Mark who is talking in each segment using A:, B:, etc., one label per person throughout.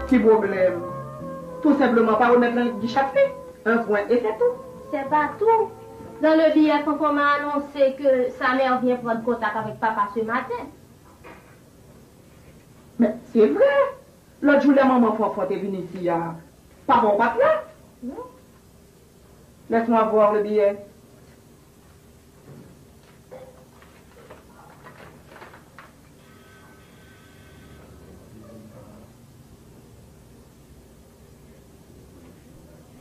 A: Petit problème. Tout simplement pas remettre le guichet. Un point et c'est tout.
B: C'est pas tout. Dans le billet, Fonfon m'a annoncé que sa mère vient prendre contact avec papa ce matin.
A: Mais c'est vrai. L'autre jour, la maman Fonfon est venue ici. Pas bon, pas là.
B: Non.
A: Laisse-moi voir le billet.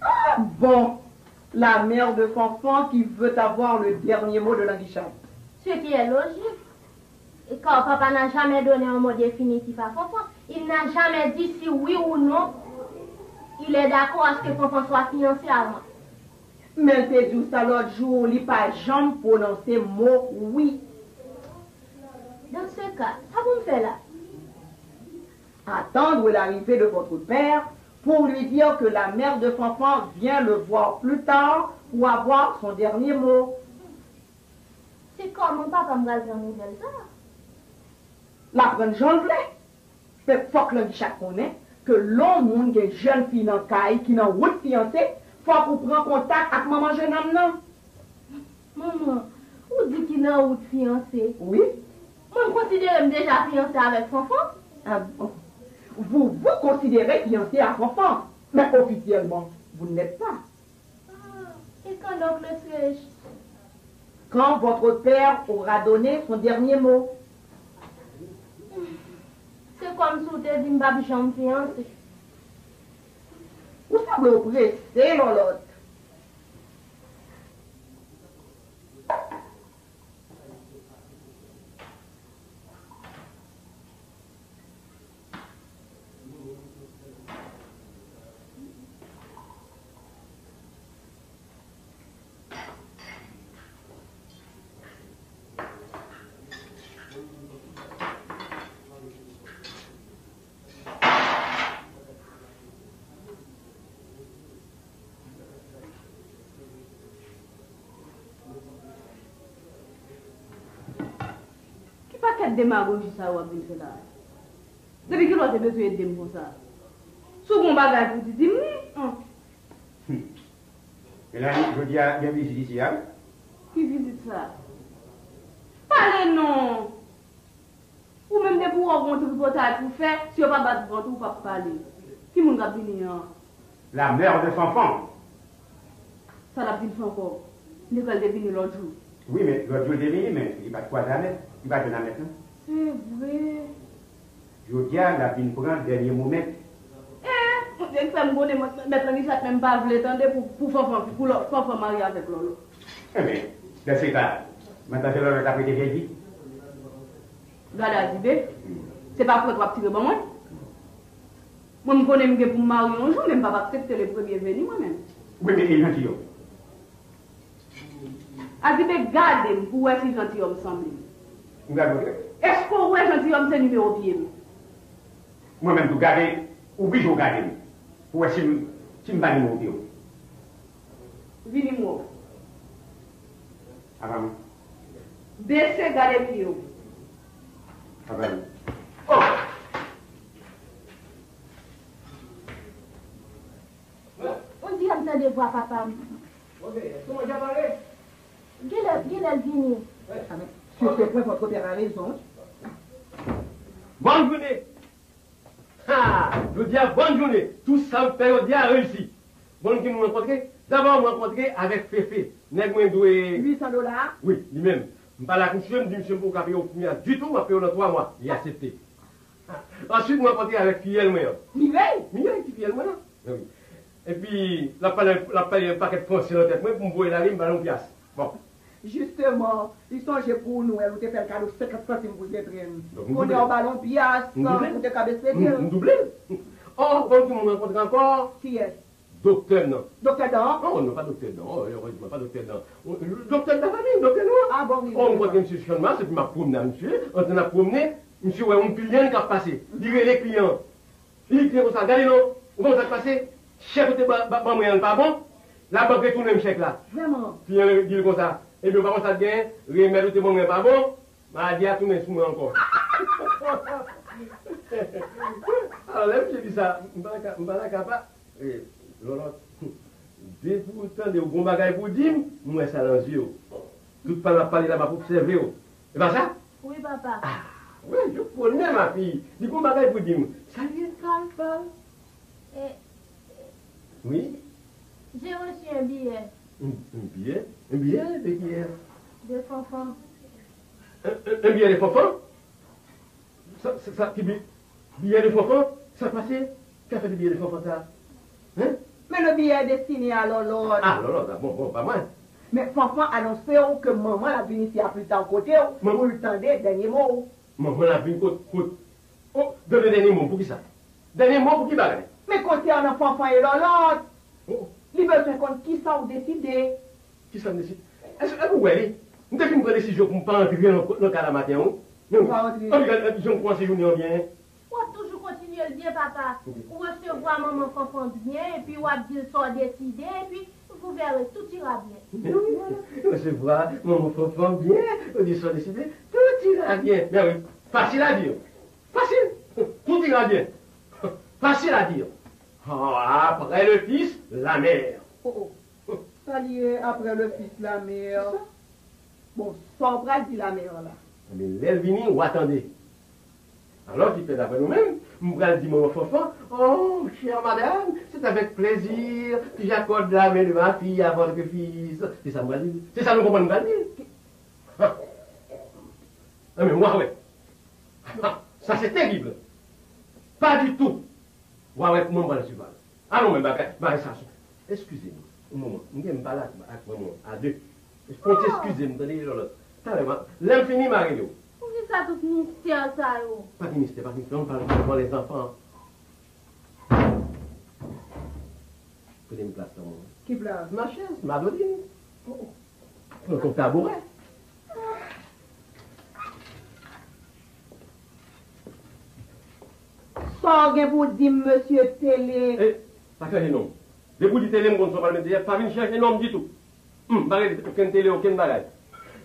A: Ah bon, la mère de Fonfon qui veut avoir le dernier mot de l'anguichade.
B: Ce qui est logique. Et quand papa n'a jamais donné un mot définitif à Fonfon, il n'a jamais dit si oui ou non il est d'accord à ce que Fonfon soit fiancé à moi.
A: Mais c'est dit ça l'autre jour, il n'a pas jamais prononcé mot oui.
B: Dans ce cas, ça vous me fait là?
A: Attendre l'arrivée de votre père pour lui dire que la mère de Fonfon vient le voir plus tard pour avoir son dernier mot.
B: C'est comme mon papa me va une nouvelle ça.
A: La prendre j'en voulais. Mais faut que le chat connaît que l'homme qui est jeune fille dans caille qui n'a pas de fiancé, faut qu'on prenne contact avec maman jeune homme non.
B: Maman, vous dites qu'il n'a pas de fiancé.
A: Oui.
B: Moi, je considère déjà fiancé avec Fonfon.
A: Ah bon. Vous considérez fiancé à Fonfon, mais officiellement, vous ne l'êtes pas.
B: Et quand donc le serai-je?
A: Quand votre père aura donné son dernier mot.
B: C'est comme si vous te dit que je suis fiancé.
A: Vous semblez pressé l'autre.
C: Quelle démagogie ça va venir là? Depuis que l'autre besoin de comme ça. Sous mon bagage pour dire
D: Et là, je dis à bien visite ici, hein?
C: Qui visite ça? Parlez non! Ou même des pour rencontrer le portail pour faire, si on va battre ventre ou pas parler. Qui m'ont venir?
D: La mère de Fonfon.
C: Ça l'a dit encore. L'école est venue l'autre jour.
D: Oui, mais l'autre jour, il est venu, mais il va quoi jamais? Il va te la mettre.
C: C'est vrai.
D: Je dis à la vie prendre le dernier moment.
C: Je vais me mettre en Richard, même pas vous l'étendre pour faire marier avec l'autre.
D: Eh bien, dans ce cas, maintenant c'est l'heure de t'appeler des vieilles.
C: Regardez à Zibé, c'est pas pour toi tirer bon moi. Moi, je connais pour me marier un jour, mais je ne vais pas accepter le premier venu moi-même.
D: Oui, mais il est gentil.
C: Azibé, gardez pour voir si gentilhomme semble. Est-ce que vous êtes gentilhomme, c'est numéro pied?
D: Moi-même, tout garder, oublie de garder. Pour voir si je ne vais pas numéro pied.
C: Venez-moi.
D: Avant.
C: Baissez, gardez pied.
D: Avant.
C: Oh!
B: On dit comme ça de voir papa.
A: Ok, comment j'ai parlé?
B: Gilles venu.
A: Sur ce point, votre père a raison.
E: Bonne journée. Ah, je dis à bonne journée. Tout ça, période a réussi. Bonne qui nous rencontrer. D'abord, nous rencontrer avec Féfé. N'est-ce doué.
A: $800?
E: Oui, lui-même. Je parle à monsieur, je dis monsieur, pour qu'il paye au premier du tout, après on a 3 mois. Il a accepté. Ensuite, nous rencontrer avec Fiel Moyen.
A: Mireille?
E: Mireille qui Fiel Moyen. Oui. Et puis, la paye un paquet de français dans la tête, moi, pour me voir la rime, ballon pièce. Bon.
A: Justement, ils sont chez pour nous, elle te fait le cadeau 50 centimes pour les traînes.
E: Donc,
A: On est en ballon pièce, pour te cabesser bien.
E: Nous doublé. Oh, bon, nous rencontre encore.
A: Qui est?
E: Docteur, non.
A: Docteur Dan?
E: Oh, non, pas docteur, non. Heureusement, pas docteur, non. Docteur de la famille, docteur noir.
A: Ah bon, oui.
E: Oh, on voit que monsieur Chionma, c'est puis m'a promené, monsieur. On a promené, monsieur, ouais, un client qui a passé. Il est les clients. Il est comme ça, regardez, non. Comment ça se passé? Chef de moyen pas bon. La banque retourne le chèque là.
A: Vraiment?
E: Client dit comme ça. Et puis, par contre, ça gagne, remettre le témoin pas bon. M'a dit à tout le monde sous moi encore. Alors là, je dis ça, je ne suis pas capable. Dès pour temps de bon bagage pour dire, moi ça dans les yeux. Tout pas la parler là-bas pour observer. C'est pas ça?
B: Oui, papa.
E: Ah, oui, je connais ma fille. Du bon bagage pour dire, ça vient de calme. Oui?
B: J'ai reçu un billet.
E: Un billet? Un billet de qui est?
B: De Fanfan.
E: Un billet de Fanfan? Ça, qui billet de Fanfan? Ça passé? Qu'a fait le billet de Fanfan ça? Hein?
A: Mais le billet est destiné à Lolo.
E: Ah, Lolo, bon, pas moi.
A: Mais Fanfan annonce que maman a venu ici à plus tard côté pour le temps des derniers mots.
E: Maman a venu côté. Oh, donne le dernier mot pour qui ça? Dernier mot pour qui bagaille?
A: Mais concernant Fanfan et Lolo,
E: Oh.
A: il veut faire compte qui ça ou décider.
E: Qui ça décide? Est-ce que vous voyez? Nous devons prendre une décision pour ne pas entrer dans le cas de la matin. Non,
A: pas entrer.
E: je ne pense pas que bien.
B: On va toujours continuer le bien, papa. Ou recevoir maman Fanfan bien, et puis on va dire ça décidé, et puis vous verrez, tout ira bien.
E: Mais oui, recevoir maman Fanfan bien, on dit ça décidé, tout ira bien. Mais oui, facile à dire. Facile. Tout ira bien. Facile à dire. Ah, après le fils, la mère.
A: Oh. Ça lié après le fils, la mère. Bon, sans bras dit la mère là.
E: Mais l'Elvini, ou attendez. Alors, qui fait d'après nous-mêmes, nous allons dire mon enfant, oh, chère madame, c'est avec plaisir que j'accorde la main de ma fille à votre fils. C'est ça, moi, dire. C'est ça, nous comprenons pas dire. Ah, mais moi, ouais. Ah, ça, c'est terrible. Pas du tout. Ouais, ouais, pour moi, je suis mal. Allons, mais, ça, excusez-moi. Un moment, je ne pas là avec maman, à deux. Je peux t'excuser, je dis, l'infini Mario.
B: Vous dites ça tout mystère, ça, yo.
E: Pas de mystère, on parle devant les enfants. Prenez une place dans mon.
A: Qui place?
E: Ma chaise, ma Doline. Prends ton tabouret.
A: Ça, vous dit monsieur Télé.
E: Eh, pas que non. De vous dites télé, on ne pas le mettre, pas venir chercher non du tout. Aucune télé, aucune bagage.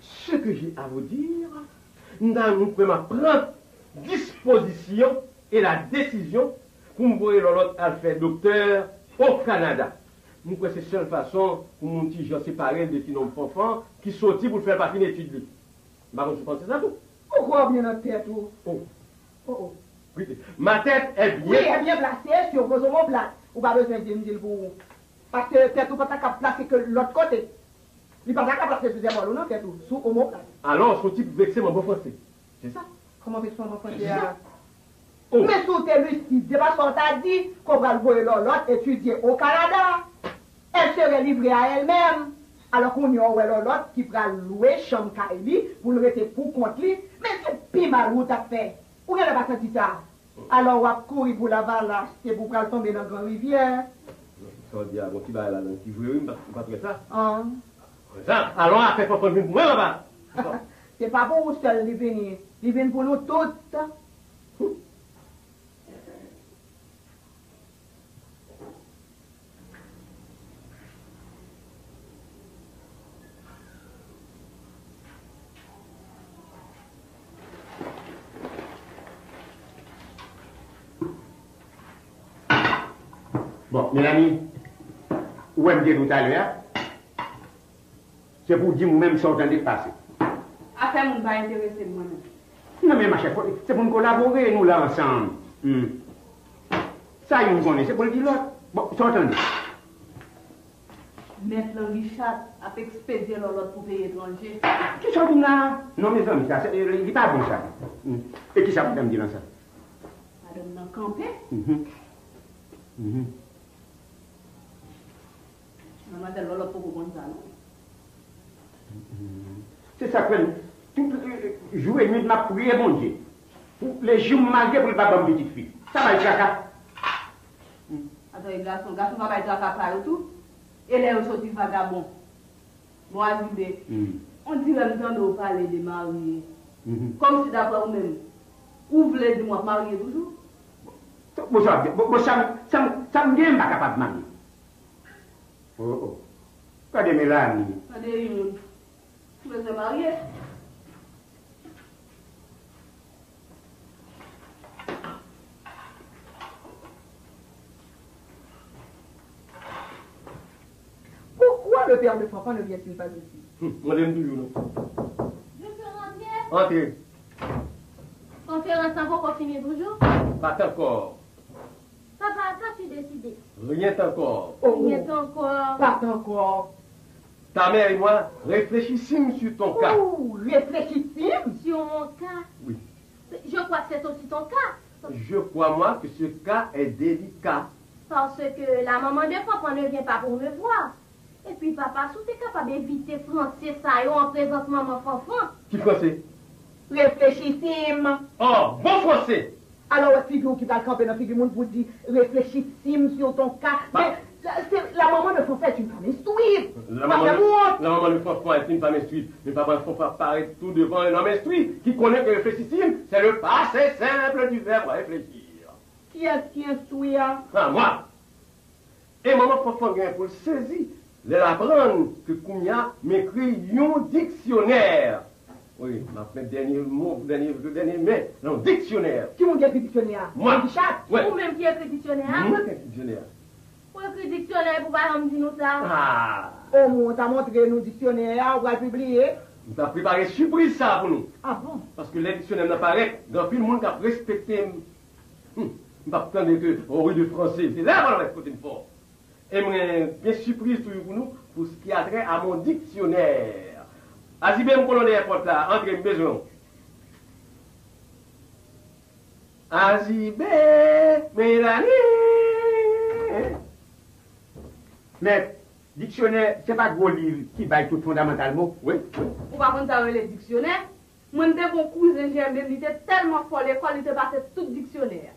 E: Ce que j'ai à vous dire, nous pouvons prendre disposition et la décision pour me voir l'autre à faire docteur au Canada. Nous croyons que c'est la seule façon pour mon petit gens séparés de petits noms enfants qui sortent pour faire partie d'études. Bah, je pense que c'est ça tout.
A: Pourquoi bien notre tête?
E: Oh. Oui, ma tête est bien.
A: Oui, elle est bien placée sur vos omoplates. Ou pas besoin de me dire pour vous. Parce que tête ou pas qu'à placer que l'autre côté. Il n'est pas qu'à placer deuxième ou non, tête ou sous omoplate.
E: Alors, son type vexé mon beau français. C'est ça?
A: Comment fait son enfant?
E: Oh.
A: Mais sous tes lucides, c'est parce qu'on t'a dit qu'on va le voir l'autre étudier au Canada. Elle serait livrée à elle-même. Alors qu'on y aurait l'autre qui va louer chambre Kaili pour le rester pour compte lui. Mais c'est pire mal où t'as fait. Où elle n'a pas senti ça? Alors on va courir pour la valache, c'est pour qu'elle tombe dans la grande rivière.
E: Ça veut dire, bon, qui va là, qui veut, pas trouver ça.
A: Ah.
E: Ça, alors, après, pas prendre moi là-bas.
A: C'est pas pour vous seul, les venir. Ils viennent pour nous toutes.
D: Bon, Mélanie, où est-ce que tout à l'heure? C'est pour dire moi-même ce que j'ai passé.
C: Affaire, mon pas intéressé moi-même.
D: Non, mais ma chère, c'est pour nous collaborer, nous, là, ensemble. Ça, nous connaissons, c'est pour le dire l'autre. Bon, tu entends?
C: Maître Richard a expédié l'autre pour payer étranger.
D: Qui ça, là? Non, mes amis, ça, il n'est pas bon, ça. Et qui ça peut me dire ça?
C: Madame n'a campé. Mademoiselle l'autre pour vous ça, non?
D: C'est ça que jouer nuit de ma prière, mon Dieu. Les jours malgré pour le papa de petite fille. Ça va être caca.
C: Attends, garçon va être caca et tout. Et les autres sortis vagabonds. Moi, on dirait que nous parler de marier. Comme si d'après vous-même, vous voulez de moi marier toujours?
D: Ça me vient pas capable de marier. Oh. Pas de Mélanie.
C: Pas de une. Vous voulez se marier?
A: père de Fanfan ne vient-il pas ici?
E: On l'aime toujours, non?
B: Je peux rentrer?
E: Entrez.
B: Conférence encore finir toujours?
E: Pas encore.
B: Papa, qu'as-tu décidé?
E: Rien encore.
B: Il est encore.
A: Pas encore.
E: Ta mère et moi réfléchissons sur ton cas.
A: Oh, réfléchissime.
B: Sur mon cas?
E: Oui.
B: Je crois que c'est aussi ton cas.
E: Je crois, moi, que ce cas est délicat.
B: Parce que la maman de Fanfan ne vient pas pour me voir. Et puis papa, si tu es capable d'éviter français ça en présence maman Fanfan.
E: Qui français?
A: Réfléchissime.
E: Oh, bon français.
A: Alors, figure qui va camper dans la figure monde pour dire réfléchissime sur ton cas.
E: Bah.
A: Mais la maman de Fanfan est une femme instruite.
E: La maman de Fanfan est une femme instruite. Mais papa Fanfan paraît tout devant un homme instruit qui connaît que réfléchissime, c'est le passé simple du verbe réfléchir.
A: Qui est-ce qui instruit?
E: Ah, moi. Et maman Fanfan vient pour le saisir. Elle apprend que Kounia m'écrit un dictionnaire. Oui, ma dernier mot, dernier mais, non, dictionnaire.
A: Qui m'a écrit dictionnaire?
E: Moi. Ouais.
B: Ou même qui écrit dictionnaire.
E: Moi, quel dictionnaire?
B: Ou écrit dictionnaire pour pas me dire nous ça.
E: Ah,
A: Oh, on t'a montré nos dictionnaires, on va le publier.
E: on a préparé surprise ça pour nous.
A: Ah bon?
E: Parce que les dictionnaires n'apparaissent, dans tout le monde qui a respecté. On va prendre que au rue de français, c'est là qu'on va écouter une fois. Et moi, bien surprise pour nous, pour ce qui a trait à mon dictionnaire. Azibé, mon colonel, porte là, entrez, besoin. Azibé, Mélanie.
D: Mais, dictionnaire, c'est pas gros livre qui baille tout fondamentalement.
E: Oui, oui.
C: Ou pas contre ça, les dictionnaires. Moi, de mon cousin, il était tellement fort, l'école, il était passé tout dictionnaire.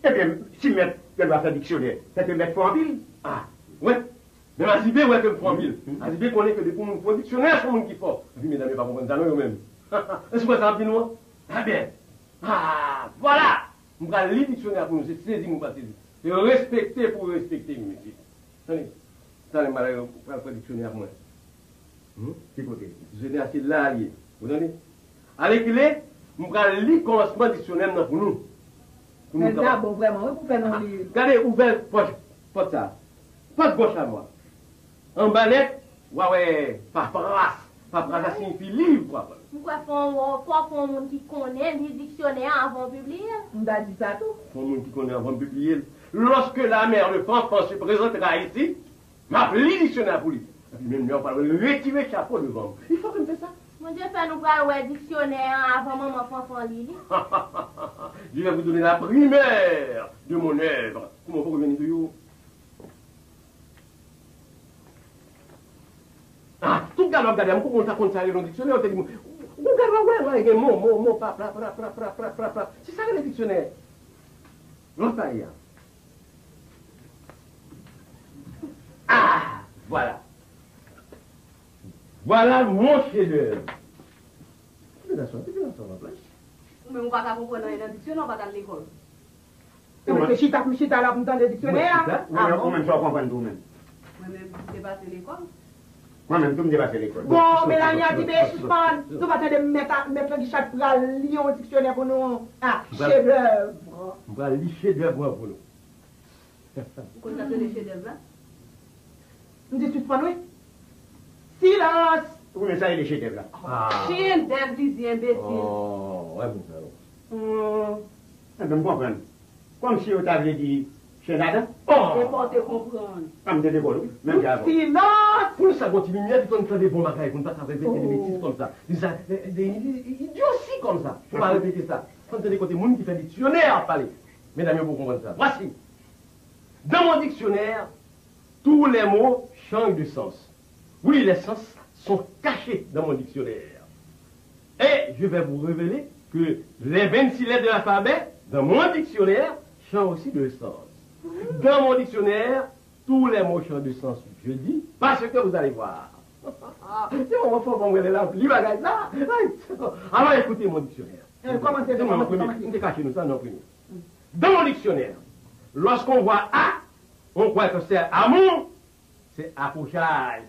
D: Eh bien, si mettre, qu'elle doit faire dictionnaire, c'est te mettre en ville.
E: Ah, ouais. Mais Azibé, ouais, que me prend mille. Azibé connaît que depuis mon dictionnaire, c'est mon qui fort. Oui, mesdames, pas comprendre ça, non, eux-mêmes. Est-ce que ça va bien, Ah bien. Ah, voilà. On va lire le dictionnaire pour nous, c'est saisir, nous pas saisir. C'est respecter pour respecter, monsieur. Tenez, ça, les malades, on va faire le dictionnaire, moi.
D: C'est côté.
E: Je n'ai assez là, allié. Vous entendez? Avec les, on va lire le commencement du dictionnaire pour nous.
A: Mais là, bon, vraiment, vous faites un livre.
E: Regardez, ouvert, pas ça. Pas de gauche à moi. En banette, ouais, paperasse. Paperasse, ça signifie livre, quoi.
B: Pourquoi faut un monde qui connaît les dictionnaires avant de publier?
A: On a dit ça tout.
E: Pour monde qui connaît avant de publier. Lorsque la mère de Fanfan se présentera ici, m'appelle le dictionnaire pour lui. Et puis même lui, on va retirer le chapeau devant. Il faut qu'on fasse ça.
B: Mon Dieu, fait nous voir ouais dictionnaire avant maman Fanfan Lili.
E: Je vais vous donner la primaire de mon œuvre. Comment vous revenez de vous? Ah, tout le monde regarde, comment on compte ça dans le dictionnaire, on te dit, ouais, mot, c'est ça le dictionnaire. L'autre ailleurs. Ah, voilà. Voilà mon chef-d'œuvre.
C: Mais on ne va pas comprendre dans le dictionnaire, on va dans l'école.
A: Mais chita là pour entendre le dictionnaire.
D: Moi-même, je comprends vous-même.
C: Moi-même, je dépasse l'école.
D: Moi-même, je me dépasse l'école.
A: Bon, Mélanie a dit, mais suspendre. Nous va te mettre le chat pour lire au dictionnaire pour nous. Ah, chef-d'œuvre.
E: On va lire chef-d'œuvre pour nous.
C: Vous connaissez les chefs-d'œuvre là?
A: Nous dit suspendre, oui. Silence.
D: Oui, mais ça, il est chez là.
C: Chef-d'œuvre, dis imbécile.
E: Oh, ouais, bon,
D: Je me comprends. Comme si on t'avait dit chez Nada.
C: C'est pour te comprendre.
D: Comme de l'école, même avant.
A: Silence.
E: pour ça continue, il y a des gens qui font des bons bagailles, pour ne pas répéter des bêtises comme ça. Des idioties comme ça. Il ne faut pas répéter ça. Quand tu as des côtés monde qui fait dictionnaire à parler. Mesdames, vous comprenez ça. Voici. Dans mon dictionnaire, tous les mots changent de sens. Oui, les sens sont cachés dans mon dictionnaire. Et je vais vous révéler que les 26 lettres de l'alphabet, dans mon dictionnaire, changent aussi de sens. Dans mon dictionnaire, tous les mots changent de sens. Je dis, parce que vous allez voir. C'est mon enfant, bon, elle est là, lui, bagaille là. Alors écoutez mon dictionnaire.
A: Comment c'est
E: On caché nous ça, non, premier. Dans mon dictionnaire, lorsqu'on voit A, on croit que c'est amour, c'est approchage.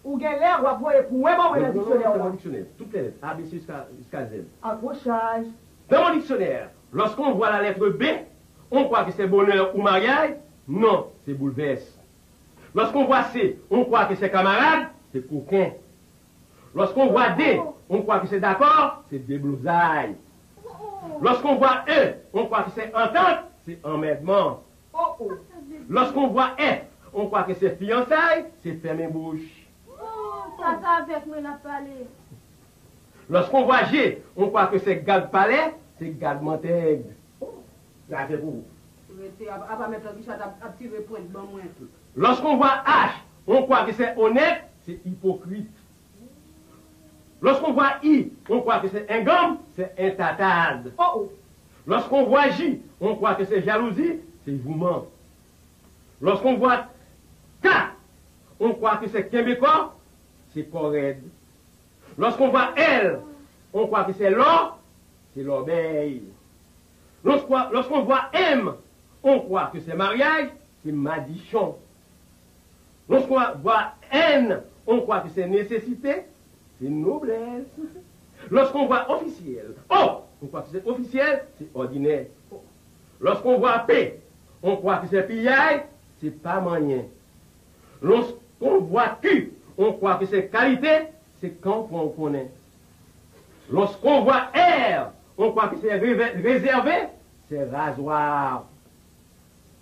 A: Ou bien l'air, ou après, pour moi, le dictionnaire.
E: Dans mon dictionnaire, toutes les lettres, A, B, C jusqu'à Z.
A: Approchage.
E: Dans mon dictionnaire, lorsqu'on voit la lettre B, on croit que c'est bonheur ou mariage. Non, c'est bouleverse. Lorsqu'on voit C, on croit que c'est camarade, c'est coquin. Lorsqu'on voit D, on croit que c'est d'accord, c'est déblousaille. Lorsqu'on voit E, on croit que c'est entente, c'est emmerdement. Lorsqu'on voit F, on croit que c'est fiançailles, c'est fermer bouche.
B: Ça avec moi n'a parlé.
E: Lorsqu'on voit G, on croit que c'est garde palais, c'est garde Montaigne. Ça c'est pour vous. Lorsqu'on voit H, on croit que c'est honnête, c'est hypocrite. Lorsqu'on voit I, on croit que c'est ingame, c'est intatade. Lorsqu'on voit J, on croit que c'est jalousie, c'est vouement. Lorsqu'on voit K, on croit que c'est québécois, c'est correct. Lorsqu'on voit L, on croit que c'est l'or, c'est l'obéi. Lorsqu'on voit M, on croit que c'est mariage, c'est madichon. Lorsqu'on voit N, on croit que c'est nécessité, c'est noblesse. Lorsqu'on voit officiel, O, on croit que c'est officiel, c'est ordinaire. Lorsqu'on voit P, on croit que c'est pillage, c'est pas moyen. Lorsqu'on voit Q, on croit que c'est qualité, c'est quand on connaît. Lorsqu'on voit R, on croit que c'est réservé, c'est rasoir.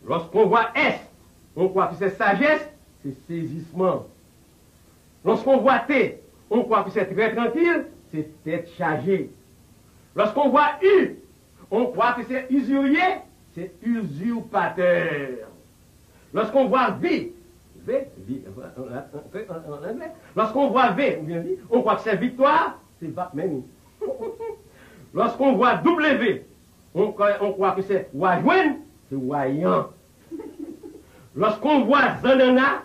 E: Lorsqu'on voit S, on croit que c'est sagesse, c'est saisissement. Lorsqu'on voit T, on croit que c'est très tranquille, c'est tête chargée. Lorsqu'on voit U, on croit que c'est usurier, c'est usurpateur. Lorsqu'on voit V, en anglais, lorsqu'on voit V, on croit que c'est victoire, c'est Batman. Lorsqu'on voit W, on croit que c'est Wajwen, c'est Wayan. Lorsqu'on voit Zanana,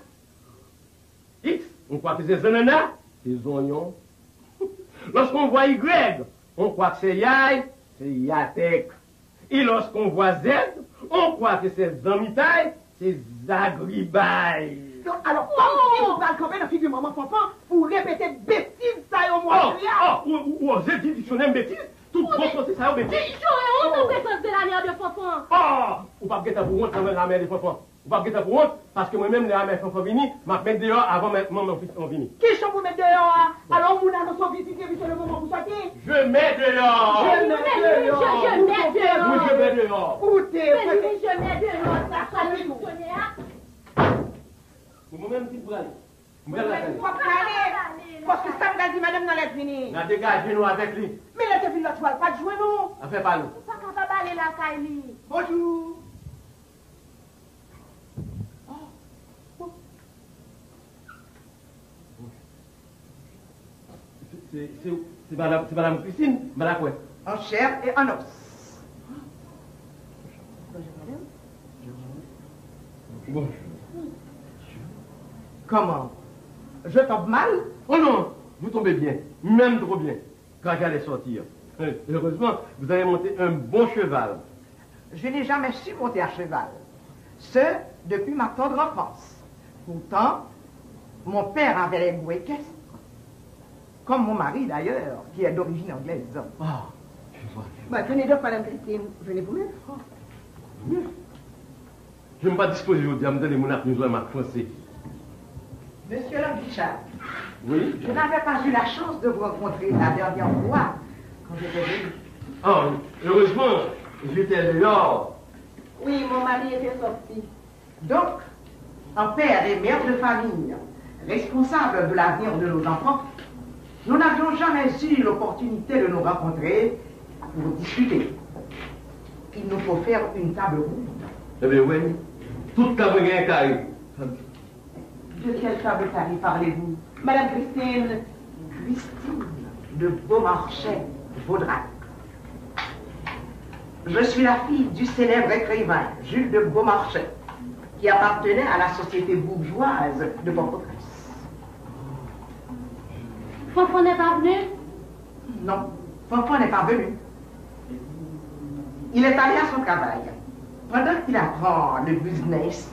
E: X, on croit que c'est Zanana, c'est Zognon. Lorsqu'on voit Y, on croit que c'est Yai, c'est Yatek. Et lorsqu'on voit Z, on croit que c'est Zamitaï, c'est Zagribaï.
A: Alors, si vous parlez quand même la figure maman Fanfan, vous répétez bêtises, ça y est au moins.
E: Ou osez dire dictionnaire bêtises, tout bon sens c'est ça, bêtises.
B: On n'a pas sens de la mère de Fanfan.
E: Ou pas guetter pour honte quand même la mère de Fanfan. Ou pas guetter pour honte, parce que moi-même, la mère Fanfan vini, m'a mettre dehors avant mon fils en vini.
A: Qui sont vous mettre dehors? Alors, vous n'avez pas visité, c'est le moment où vous sortez.
E: Je mets dehors.
B: Je mets dehors.
E: Oui, je mets dehors.
A: Écoutez,
B: Je mets dehors. Ça soit le dictionnaire.
E: Moi-même, si vous allez.
A: Parce que ça me dit madame dans les fini.
E: On a dégagé nous avec lui.
A: Mais là, c'est fini, là, tu vas pas jouer, non?
E: On fait pas nous.
B: Pas capable d'aller la Kaili.
A: Bonjour.
E: C'est madame Christine, madame quoi?
A: En chair et en os.
E: Bon.
A: Comment? Je tombe mal?
E: Oh non, vous tombez bien, même trop bien, quand j'allais sortir. Heureusement, vous avez monté un bon cheval.
A: Je n'ai jamais su monter à cheval. Ce, depuis ma tendre enfance. Pourtant, mon père avait les goûts équestres. Comme mon mari d'ailleurs, qui est d'origine anglaise.
E: Ah, je vois.
A: Bah, tenez donc, madame Christine, venez vous-même.
E: Je ne suis pas disposé aujourd'hui à me donner mon appui à ma français.
A: Monsieur Languichard,
E: Oui?
A: je n'avais pas eu la chance de vous rencontrer la dernière fois quand j'étais venu.
E: Ah, heureusement, j'étais dehors.
A: Oui, mon mari était sorti. Donc, en père et mère de famille, responsables de l'avenir de nos enfants, nous n'avions jamais eu l'opportunité de nous rencontrer pour discuter. Il nous faut faire une table ronde.
E: Eh bien oui, toute table est carré.
A: De quelle table carrée parlez-vous? Madame Christine de Beaumarchais, Vaudrec. Je suis la fille du célèbre écrivain Jules de Beaumarchais, qui appartenait à la société bourgeoise de Port-au-Prince.
B: Fanfan n'est pas venu?
A: Non, Fanfan n'est pas venu. Il est allé à son travail. Pendant qu'il apprend le business,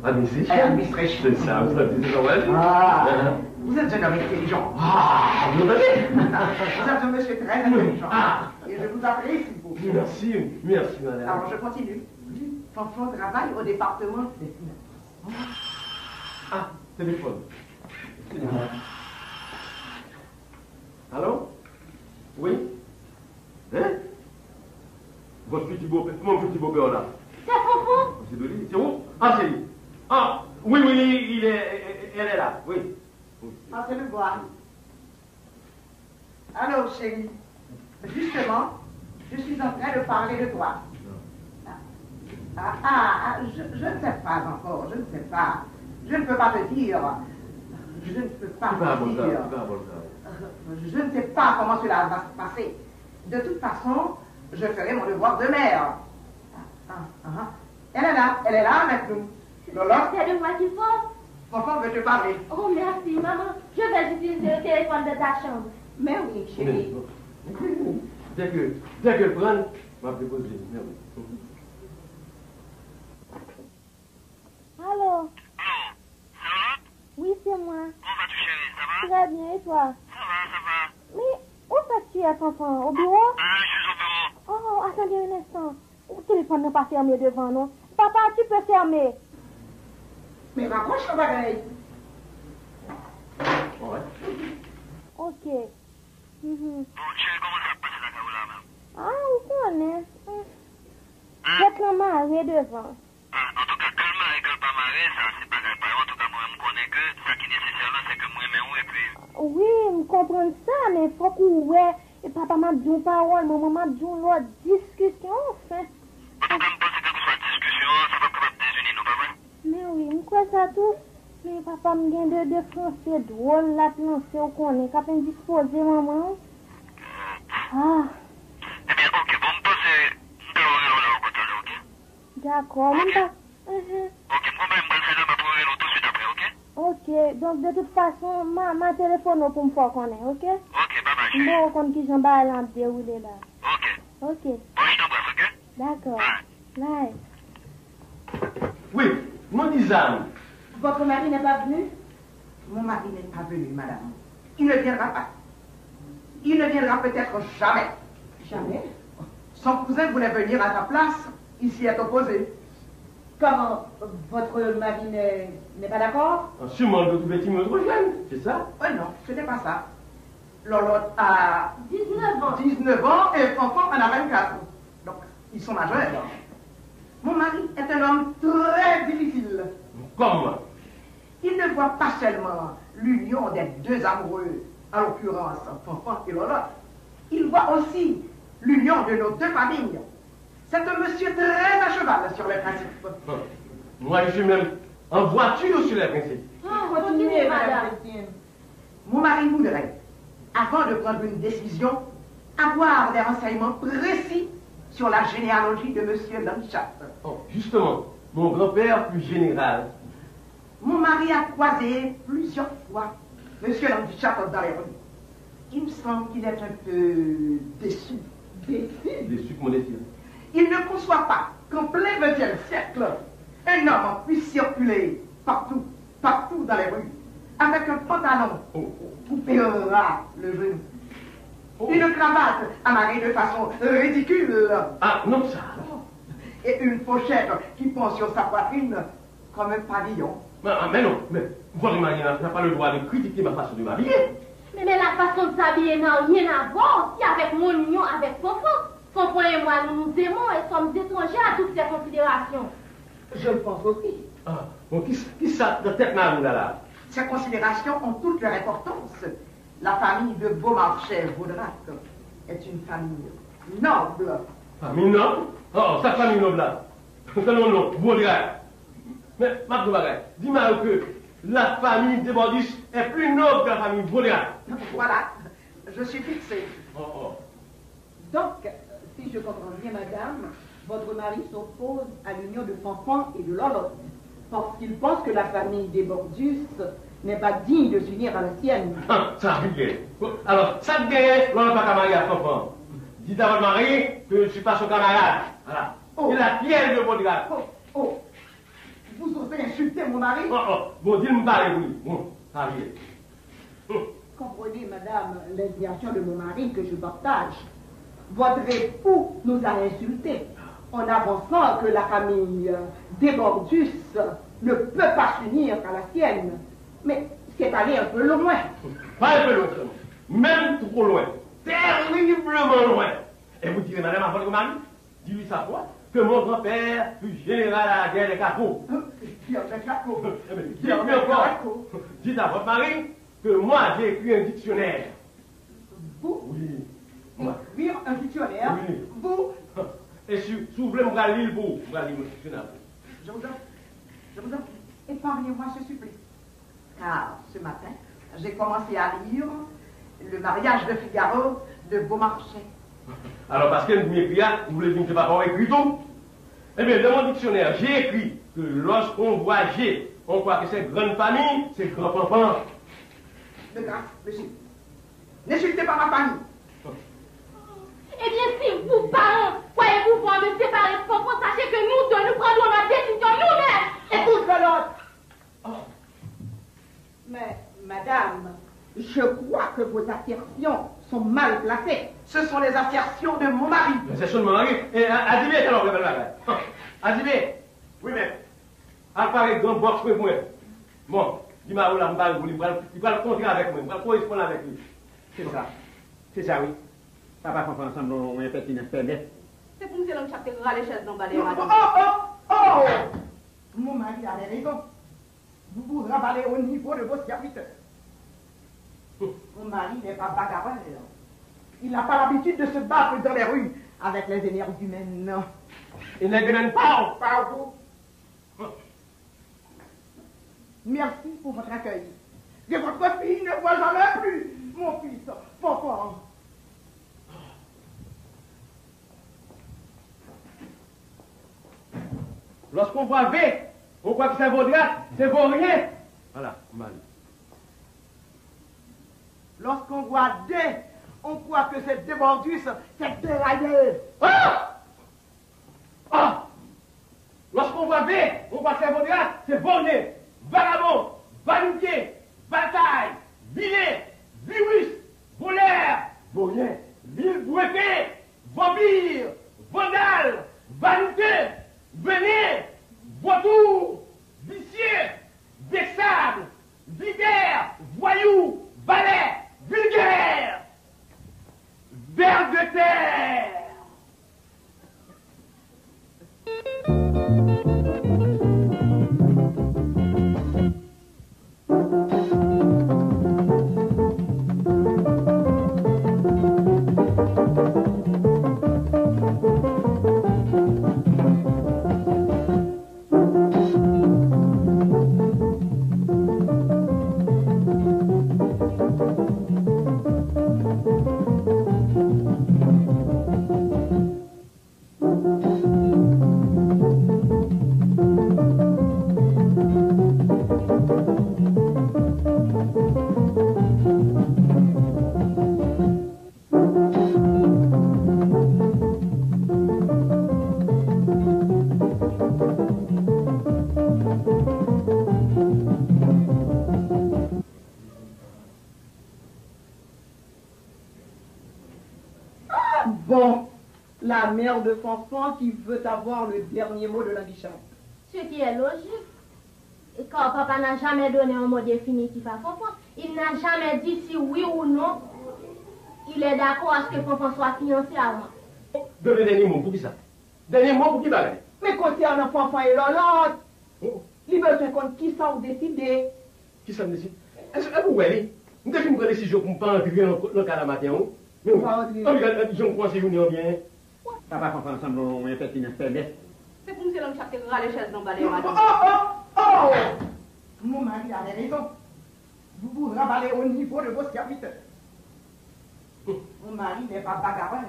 E: Administration. C'est ça, vous avez dit normal.
A: Ah, vous êtes un homme intelligent.
E: Ah, vous avez
A: Vous êtes un monsieur très intelligent. Et je vous apprécie beaucoup.
E: Merci, merci madame.
A: Alors je continue. Fanfan travaille au département des finances.
E: Ah, téléphone. Allô? Oui? Hein? Votre petit beau-père, mon petit beau-père là.
B: C'est Fofo?
E: C'est où? Ah, c'est lui. Ah, oui, elle est là, oui.
A: Ah, c'est le bois. Allô, chérie. Justement, je suis en train de parler de toi. Je ne sais pas encore, je ne sais pas. Je ne peux pas te dire. Je ne peux pas te dire. Je ne sais pas comment cela va se passer. De toute façon, je ferai mon devoir de mère. Elle est là avec nous. Lola,
B: C'est de moi qu'il faut.
A: Papa veut te parler.
B: Oh, merci, maman. Je vais utiliser le téléphone de ta chambre.
A: Mais oui, chérie.
E: Dès que le prenne, m'a déposé.
B: Allô? Oui, c'est moi.
F: Comment vas-tu, chérie? Ça va?
B: Très bien, et toi?
F: Ça va.
B: Mais où est-ce que tu es, enfant? Au bureau?
F: Je suis au bureau.
B: Oh, attendez un instant. Le téléphone n'est pas fermé devant nous. Papa, tu peux fermer.
A: Mais raccroche le bagage.
E: Ouais.
B: Ok.
F: Bon, chérie, comment ça passe la caroula, même?
B: Ah, on connaît. J'ai un mari devant.
F: En tout cas, calme et calme pas marrer, ça, c'est pas grave. En tout cas, moi, je connais que ça qui est nécessaire, là, c'est que moi, mais où et puis.
B: Oui, je comprends ça, mais il faut qu'on ouais. Et papa m'a dit une parole, maman m'a dit une autre discussion, enfin.
F: En tout cas, je pense que ce soit discussion, ça va pas désunir, nous, pas vrai?
B: Mais oui, je crois ça tout. Mais papa me gagne de français drôle, là, plancer au connaît, qu'à peine disposer, maman. Ah,
F: Eh bien, ok, bon, je pense que je vais là au côté, ok?
B: d'accord, même pas.
F: Ok, moi, je vais faire ma première tout de suite après, ok?
B: Ok, donc de toute façon, ma téléphone pour me faire connaître, ok?
F: Ok, bye bye, chérie.
B: Bon, comme qui j'en bats là, déroulé là.
F: Ok.
B: Ok,
F: Bon, je t'embrasse, ok?
B: d'accord. Bye.
E: Oui, mon disant.
A: Votre mari n'est pas venu? Mon mari n'est pas venu, madame. Il ne viendra pas. Il ne viendra peut-être jamais. Jamais? Son cousin voulait venir à sa place. Il s'y est opposé. Comment? Votre mari n'est pas d'accord?
E: Sûrement, le trouver Timon trop jeune, c'est ça?
A: Oh non, ce n'est pas ça. Lolotte a
B: 19 ans.
A: 19 ans et Fanfan en a 24. Donc, ils sont majeurs. Mon mari est un homme très difficile.
E: Comme?
A: Il ne voit pas seulement l'union des deux amoureux, en l'occurrence Fanfan et Lolotte. Il voit aussi l'union de nos deux familles. C'est un monsieur très à cheval sur les principes.
E: Moi, je suis même en voiture sur les principes.
B: Continuez, madame.
A: Mon mari voudrait, avant de prendre une décision, avoir des renseignements précis sur la généalogie de monsieur Lanchat.
E: Oh, justement, mon grand-père plus général.
A: Mon mari a croisé plusieurs fois monsieur Lanchat dans les rues. Il me semble qu'il est un peu déçu. Déçu?
E: Déçu que mon désir.
A: Il ne conçoit pas qu'en plein XXe siècle, un homme puisse circuler partout dans les rues, avec un pantalon coupé en ras le genou, une cravate amarrée de façon ridicule.
E: Ah, non, ça.
A: Et une pochette qui pend sur sa poitrine comme un pavillon.
E: Mais non, mais votre mari n'a pas le droit de critiquer ma façon de m'habiller.
B: Mais la façon de s'habiller n'a rien à voir aussi avec mon union avec Fofo. Fofo et moi, nous nous aimons et sommes étrangers à toutes ces considérations.
A: Je le pense aussi.
E: Ah, bon, qui ça de tête là?
A: Ces considérations ont toute leur importance. La famille de Beaumarchais-Vaudrat est une famille noble.
E: Famille noble? Oh, sa famille noble là. Non, Vaudrat. Mais, Marc de Bagay, dis-moi que la famille de Bordis est plus noble que la famille Vaudrat.
A: Voilà, je suis fixé.
E: Oh.
A: Donc, si je comprends bien, madame, votre mari s'oppose à l'union de Fanfan et de Lolotte, parce qu'il pense que la famille des Bordus n'est pas digne de s'unir à la sienne.
E: Ah, ça arrive. Alors, ça te gagne, on n'a pas qu'à marier à Fanfan. Dites à votre mari que je ne suis pas son camarade. Voilà.
A: Oh.
E: Il a pierre de Vaudrat.
A: Oh, vous osez insulter mon mari?
E: Bon, dis-moi parler, oui. Bon, ça arrive.
A: Comprenez, madame, l'indignation de mon mari que je partage. Votre époux nous a insultés. en avançant que la famille Desbordus ne peut pas s'unir à la sienne. Mais c'est allé un peu loin.
E: Pas un peu loin, même trop loin. Terriblement loin. Et vous direz, madame, avant votre mari, dis-lui sa foi, que mon grand-père fut général à la guerre des Capots. Dites-lui encore, dites à votre mari que moi j'ai écrit un dictionnaire.
A: Vous?
E: Oui.
A: Écrire un dictionnaire?
E: Oui.
A: Vous?
E: Et si vous voulez me lire vous, vous allez mon dictionnaire.
A: Je vous offre. Épargnez-moi ce supplice. Car ce matin, j'ai commencé à lire Le mariage de Figaro de Beaumarchais.
E: Alors, parce que mes clients, vous voulez dire que je ne sais pas avoir écrit tout? Eh bien, dans mon dictionnaire, j'ai écrit que lorsqu'on voit G, on croit que c'est grande famille, c'est grand enfant.
A: De grâce, monsieur, n'insultez pas ma famille.
B: Eh bien, si vous, parents, croyez-vous pouvoir me séparer de Fonfon, sachez que nous deux, nous prendrons notre décision nous-mêmes.
A: Écoute, l'autre. Mais, madame, je crois que vos assertions sont mal placées. Ce sont les assertions de mon mari.
E: Les assertions de mon mari? Et Adibé, alors, le bel Adibé. Oui, mais. Apparaît grand box pour moi. Bon, dis-moi où la mballe, il va le contrat avec moi, il va le correspondre avec lui.
D: C'est ça. C'est ça, oui. Papa, qu'on fait ensemble, on est petit, n'est-ce pas?
C: C'est pour monsieur l'homme qui a les chaises dans le balai,
A: Oh,
C: madame.
A: oh! Mon mari a raison. Vous vous ravalez au niveau de vos serviteurs. Mon mari n'est pas bagarreur. Il n'a pas l'habitude de se battre dans les rues avec les énergies humaines.
E: Il ne gagne pas.
A: Pas vous. Merci pour votre accueil. Que votre fille ne voit jamais plus mon fils, Fonfon.
E: Lorsqu'on voit V, on croit que c'est vaudra, c'est vaut rien. Voilà, mal.
A: Lorsqu'on voit D, on croit que c'est Débordus, c'est déraillé.
E: Ah! Ah! Lorsqu'on voit V, on croit que c'est vaudra, c'est vaut rien. Vagabond, vanité, bataille, vilé, virus, voleur, vaurien, ville bouépé, vampire, vandale, vanité, venez, vautour, vicieux, vexable, vipère, voyou, balai, vulgaire, ver de terre.
A: Bon, la mère de Fonfon qui veut avoir le dernier mot de la Bichette.
B: Ce qui est logique. Et quand papa n'a jamais donné un mot définitif à Fonfon, il n'a jamais dit si oui ou non il est d'accord à ce que Fonfon soit fiancé à moi.
E: Donnez dernier mot pour qui ça? Dernier mot pour qui bagaille?
A: Mais concernant Fonfon et Lolotte, il veut se compte qui ça ou décider.
E: Qui ça me décide? Est-ce que vous voyez? Nous devons prendre une décision pour ne pas entrer dans le cas de la matin. Mais je ne crois que c'est bien.
D: Papa, qu'on fait ensemble, on est petit, n'est-ce pas?
C: C'est pour monsieur l'homme qui a les chaises dans le balai, madame.
A: Oh! Mon mari a raison. Vous vous ravalez au niveau de vos serviteurs. Mon mari n'est pas bagarreur.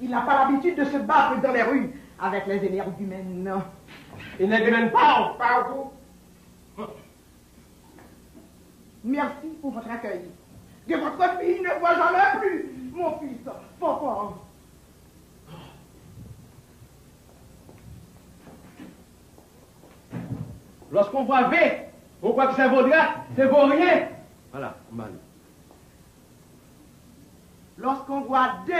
A: Il n'a pas l'habitude de se battre dans les rues avec les énergies humaines.
E: Il ne gagne pas.
A: Pas vous. Merci pour votre accueil. Que votre fille ne voit jamais plus mon fils, Fonfon.
E: Lorsqu'on voit V, on croit que c'est vaudra, c'est vaut rien. Voilà, mal.
A: Lorsqu'on voit D,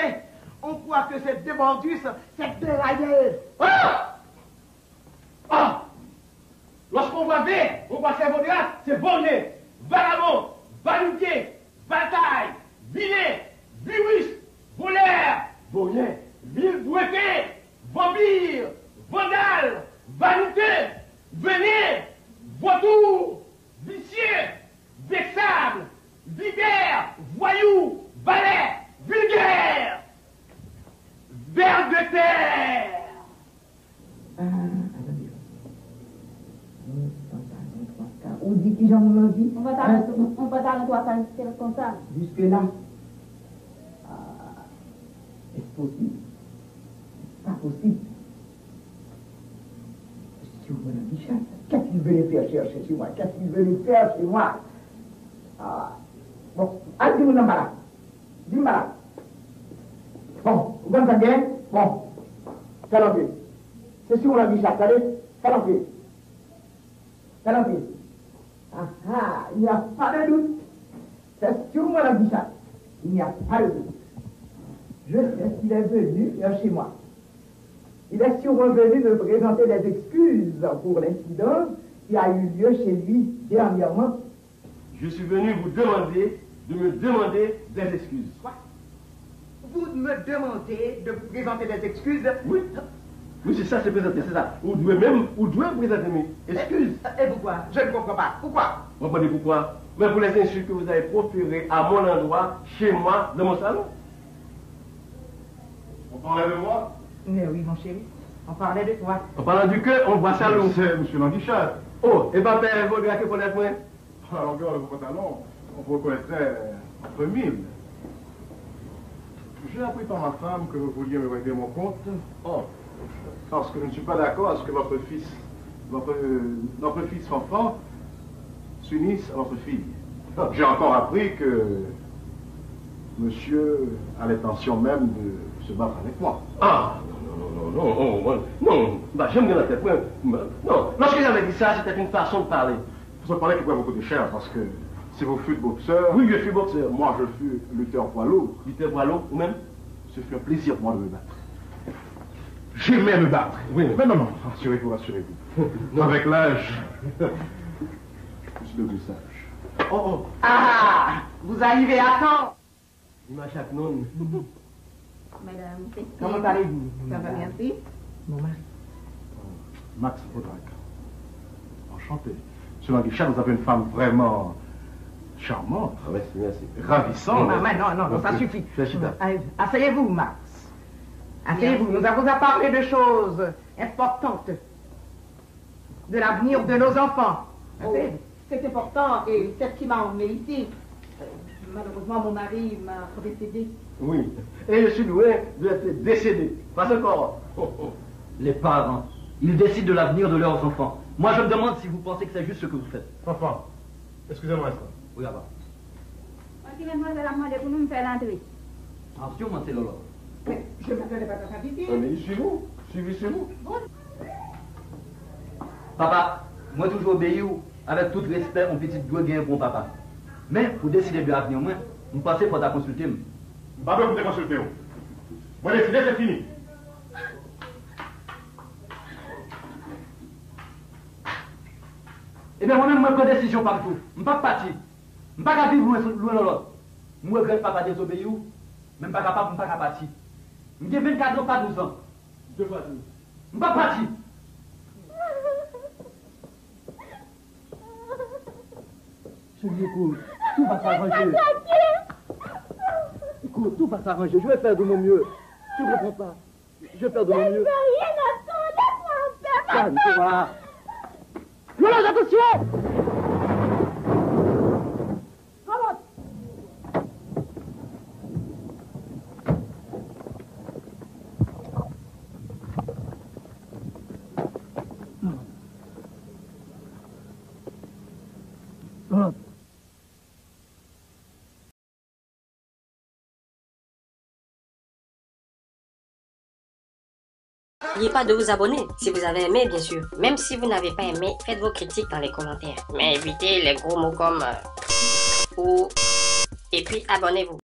A: On croit que c'est débordus, c'est déraillé.
E: Ah! Ah! Lorsqu'on voit V, on voit cerveau de race, c'est bonnet, vagabond, vanité, bataille, vilain, virus, voleur, bonnet, ville douetté, vampire, vandale, vanité, venin, vautour, vicieux, vexable, vipère, voyou, balai, vulgaire, ver de terre.
A: On dit qu'ils ont envie.
B: On va dans 3 ans, c'est comme ça.
A: Jusque-là. Est-ce possible? Pas possible. Monsieur Guichard, qu'est-ce qu'il veut faire chercher chez moi? Qu'est-ce qu'il veut faire chez moi? Bon, allez, dis-moi dans malade. Dis-moi malade. Bon, vous comprenez bien? Bon, fais l'entrée. C'est sur la Guichard, allez, fais l'entrée. Fais l'entrée. Il n'y a pas de doute. C'est sûrement la Guichard. Il n'y a pas de doute. Je sais qu'il est venu chez moi. Il est sûrement venu me présenter des excuses pour l'incident qui a eu lieu chez lui dernièrement.
E: Je suis venu vous demander de me demander des excuses.
A: Quoi? Vous me demandez de vous présenter des excuses?
E: Oui. Oui, c'est ça, c'est présenter, c'est ça. Vous devez présenter mes excuses.
A: Et pourquoi? Je ne comprends pas. Pourquoi?
E: Vous comprenez pourquoi? Mais pour les insultes que vous avez proférées à mon endroit, chez moi, dans mon salon. On parlait de moi?
A: Mais oui, mon chéri. On parlait de toi.
E: En parlant du cœur, on voit salon.
G: C'est M. Languichard.
E: Oh, et pas père, vous devez connaître moi.
G: À la longueur de vos pantalons, on vous reconnaîtrait entre mille. J'ai appris par ma femme que vous vouliez me régler mon compte.
E: Oh.
G: Parce que je ne suis pas d'accord à ce que notre fils enfant s'unisse à notre fille. J'ai encore appris que monsieur a l'intention même de se battre avec moi.
E: Ah, non, bah, j'aime bien la tête. Non, lorsque j'avais dit ça, c'était une façon de parler.
G: Vous en parlez qui pourrait vous coûter cher parce que si vous fûtes boxeur,
E: Oui, je suis boxeur.
G: moi je fus lutteur poids lourd.
E: Lutteur poids lourd, ou même?
G: Ce fut un plaisir pour moi de me battre. J'aimais me battre.
E: Oui.
G: Mais non, rassurez-vous, rassurez-vous.
E: Non.
G: Avec l'âge, je suis devenu sage.
E: Oh.
A: Vous arrivez à temps.
E: Ma chatte non.
B: Madame, c'est
A: Comment allez-vous?
B: Ça va, merci.
A: Mon mari.
G: Max Audrac. Enchanté. Monsieur Languichard, vous avez une femme vraiment charmante,
E: Ah, merci.
G: ravissante.
A: Non, ça suffit.
E: Félicitations.
A: Asseyez-vous, Max. Asseyez-vous. Nous avons à parler de choses importantes. De l'avenir de nos enfants. Asseyez-vous. C'est important et c'est ce qui m'a emmené ici. Malheureusement, mon mari m'a précédé.
E: Oui. Et je suis doué d'être décédé. Pas encore.
H: Les parents, ils décident de l'avenir de leurs enfants. Moi, je me demande si vous pensez que c'est juste ce que vous faites.
G: Enfant, excusez-moi ça.
H: Oui, là-bas.
B: Ok, mademoiselle a demandé pour nous faire l'entrée.
H: Attention, moi, c'est Lolo.
A: Mais je ne m'attendais pas à ça ici.
E: Mais suivez-vous. Suivez-vous.
H: Papa, moi, toujours obéi avec tout respect, on petit doigt gagner un bon papa. Mais pour décider de l'avenir, moi, vous pensez pour ta consulter.
G: Pas besoin de vous consulter. Moi, décidé, c'est fini.
H: Eh bien, moi-même, je prends décision partout. Je ne suis pas parti. Je ne suis pas vivre loin de l'autre. Je ne regrette pas désobéir, mais je ne suis pas capable, je ne suis pas parti. Je suis 24 ans, pas 12 ans. 2 fois 12. Je ne suis pas parti. Je lui écoute, tout va s'arranger. Écoute, tout va s'arranger. Je vais faire de mon mieux. Tu ne comprends pas. Je vais faire de mon mieux. Calme-toi. Lolo, attention!
I: N'oubliez pas de vous abonner si vous avez aimé, bien sûr. Même si vous n'avez pas aimé, faites vos critiques dans les commentaires. Mais évitez les gros mots comme ou et puis abonnez-vous.